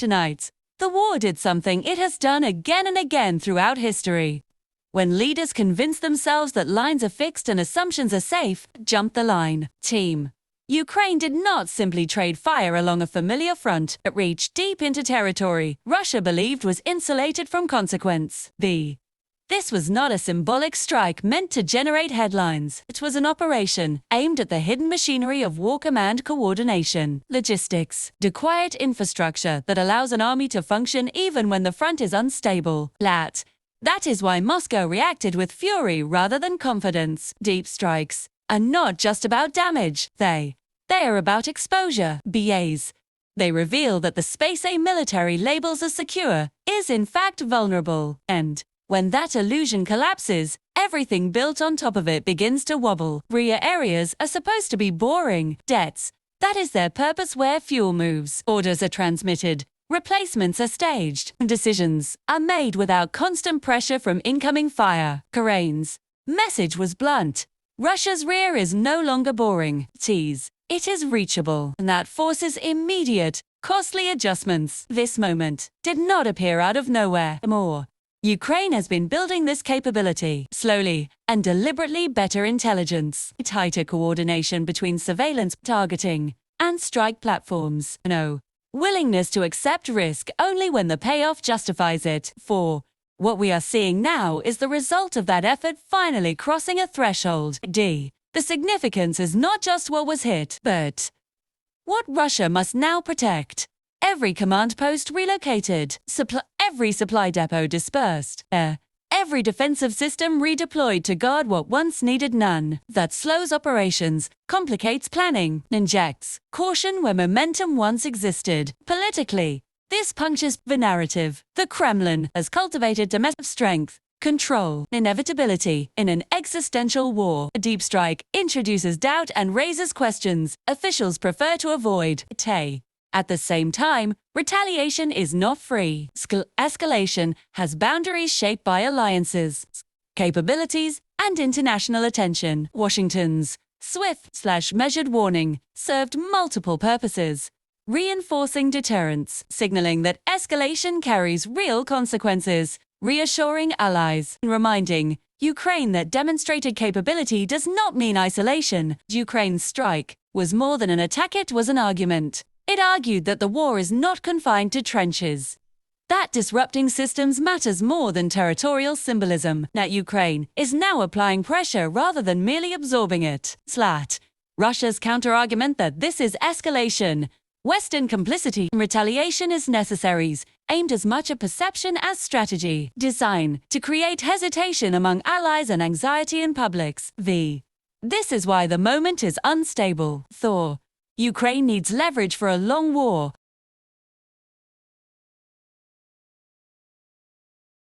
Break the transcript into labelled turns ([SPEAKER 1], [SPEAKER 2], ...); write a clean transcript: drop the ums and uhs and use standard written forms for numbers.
[SPEAKER 1] Tonight, the war did something it has done again and again throughout history. When leaders convince themselves that lines are fixed and assumptions are safe, jump the line. Team. Ukraine did not simply trade fire along a familiar front, it reached deep into territory Russia believed was insulated from consequence. This was not a symbolic strike meant to generate headlines. It was an operation aimed at the hidden machinery of war command coordination, logistics, the quiet infrastructure that allows an army to function even when the front is unstable. That is why Moscow reacted with fury rather than confidence. Deep strikes are not just about damage. They are about exposure. BAs. They reveal that the space a military labels as secure is in fact vulnerable. And when that illusion collapses, everything built on top of it begins to wobble. Rear areas are supposed to be boring. Debts. That is their purpose where fuel moves. Orders are transmitted. Replacements are staged. Decisions are made without constant pressure from incoming fire. Ukraine's message was blunt. Russia's rear is no longer boring. It is reachable. And that forces immediate, costly adjustments. This moment did not appear out of nowhere. Ukraine has been building this capability, slowly and deliberately. Better intelligence, tighter coordination between surveillance, targeting, and strike platforms. Willingness to accept risk only when the payoff justifies it. What we are seeing now is the result of that effort finally crossing a threshold. The significance is not just what was hit, but what Russia must now protect. Every command post relocated, every supply depot dispersed, every defensive system redeployed to guard what once needed none. That slows operations, complicates planning, injects caution where momentum once existed. Politically, this punctures the narrative. The Kremlin has cultivated domestic strength, control, inevitability in an existential war. A deep strike introduces doubt and raises questions officials prefer to avoid. At the same time, retaliation is not free. Escalation has boundaries shaped by alliances, capabilities, and international attention. Washington's swift/measured warning served multiple purposes, reinforcing deterrence, signaling that escalation carries real consequences, reassuring allies, and reminding Ukraine that demonstrated capability does not mean isolation. Ukraine's strike was more than an attack, it was an argument. It argued that the war is not confined to trenches, that disrupting systems matters more than territorial symbolism, that Ukraine is now applying pressure rather than merely absorbing it. Russia's counter-argument that this is escalation, Western complicity, and retaliation is necessary, aimed as much at perception as strategy, designed to create hesitation among allies and anxiety in publics. This is why the moment is unstable. Ukraine needs leverage for a long war,